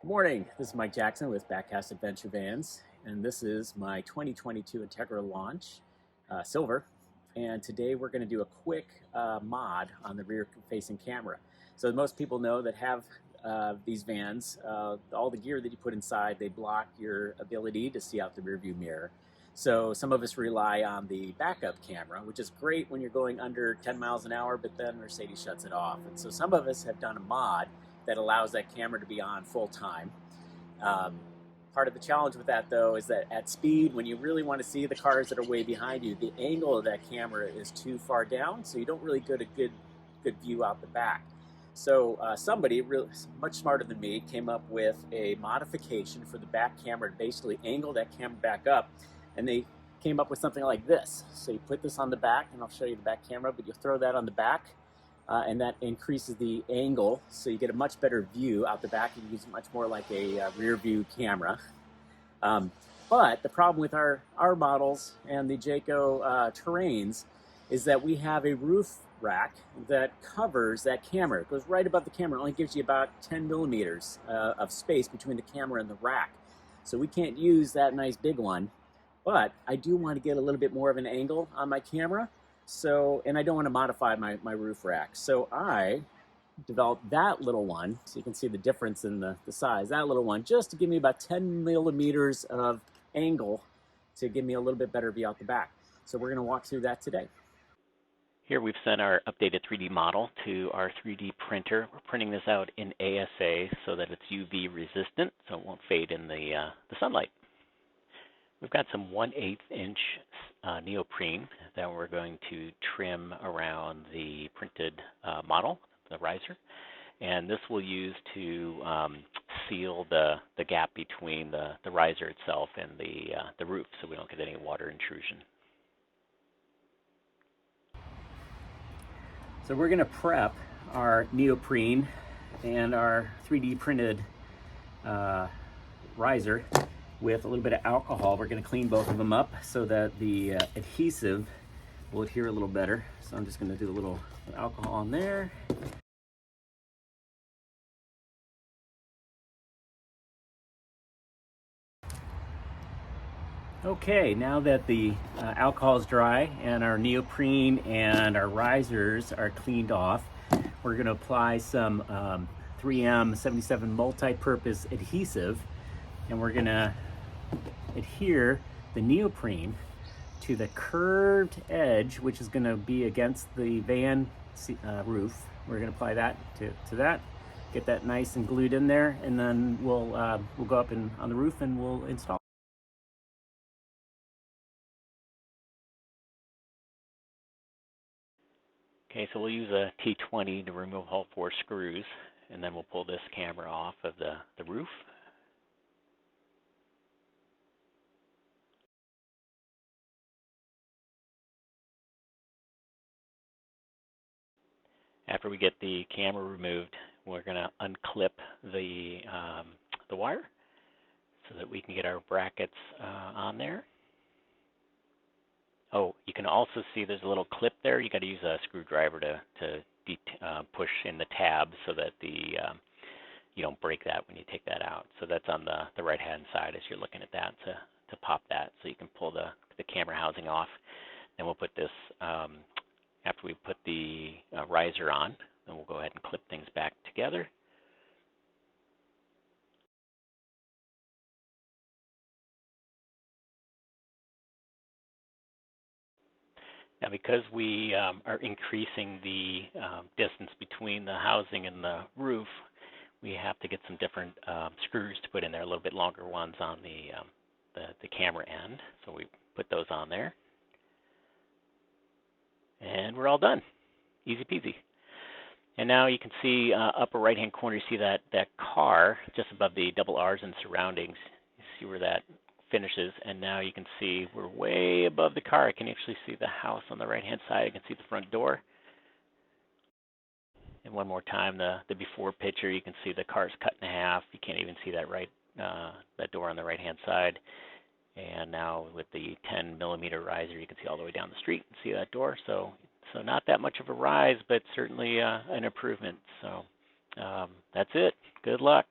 Good morning, this is Mike Jackson with Backcast Adventure Vans, and this is my 2022 Entegra Launch Silver. And today we're going to do a quick mod on the rear-facing camera. So most people know that have these vans, all the gear that you put inside, they block your ability to see out the rearview mirror. So some of us rely on the backup camera, which is great when you're going under 10 miles an hour, but then Mercedes shuts it off. And so some of us have done a mod that allows that camera to be on full time. Part of the challenge with that, though, is that at speed, when you really want to see the cars that are way behind you, the angle of that camera is too far down, so you don't really get a good view out the back. So somebody really much smarter than me came up with a modification for the back camera to basically angle that camera back up, and they came up with something like this. So you put this on the back, and I'll show you the back camera, but you throw that on the back, and that increases the angle, so you get a much better view out the back. You use it much more like a rear view camera. But the problem with our models and the Jayco Terrains is that we have a roof rack that covers that camera. It goes right above the camera. It only gives you about 10 millimeters of space between the camera and the rack. So we can't use that nice big one, but I do want to get a little bit more of an angle on my camera. So, and I don't want to modify my roof rack. So I developed that little one, so you can see the difference in the size, that little one, just to give me about 10 millimeters of angle to give me a little bit better view out the back. So we're going to walk through that today. Here we've sent our updated 3D model to our 3D printer. We're printing this out in ASA so that it's UV resistant, so it won't fade in the sunlight. We've got some 1/8 inch neoprene that we're going to trim around the printed model, the riser, and this we'll use to seal the gap between the riser itself and the roof, so we don't get any water intrusion. So we're going to prep our neoprene and our 3D printed riser with a little bit of alcohol. We're going to clean both of them up so that the adhesive will adhere a little better. So I'm just going to do a little alcohol on there. Okay, now that the alcohol is dry and our neoprene and our risers are cleaned off, we're going to apply some 3M 77 multi-purpose adhesive, and we're going to adhere the neoprene to the curved edge, which is going to be against the van roof. We're going to apply that to that, get that nice and glued in there, and then we'll go up on the roof and we'll install. Okay, so we'll use a T20 to remove all 4 screws, and then we'll pull this camera off of the roof. After we get the camera removed, we're going to unclip the wire so that we can get our brackets on there. Oh, you can also see there's a little clip there. You got to use a screwdriver to push in the tab so that you don't break that when you take that out. So that's on the right-hand side as you're looking at that to pop that, so you can pull the camera housing off. Then we'll put this. After we put the riser on, then we'll go ahead and clip things back together. Now, because we are increasing the distance between the housing and the roof, we have to get some different screws to put in there, a little bit longer ones on the camera end. So we put those on there. And we're all done. Easy peasy. And now you can see upper right-hand corner, you see that car just above the double R's and surroundings. You see where that finishes, and now you can see we're way above the car. I can actually see the house on the right-hand side. I can see the front door. And one more time, the before picture, you can see the car's cut in half. You can't even see that door on the right-hand side. And now with the 10 millimeter riser, you can see all the way down the street and see that door. So not that much of a rise, but certainly an improvement. So that's it. Good luck.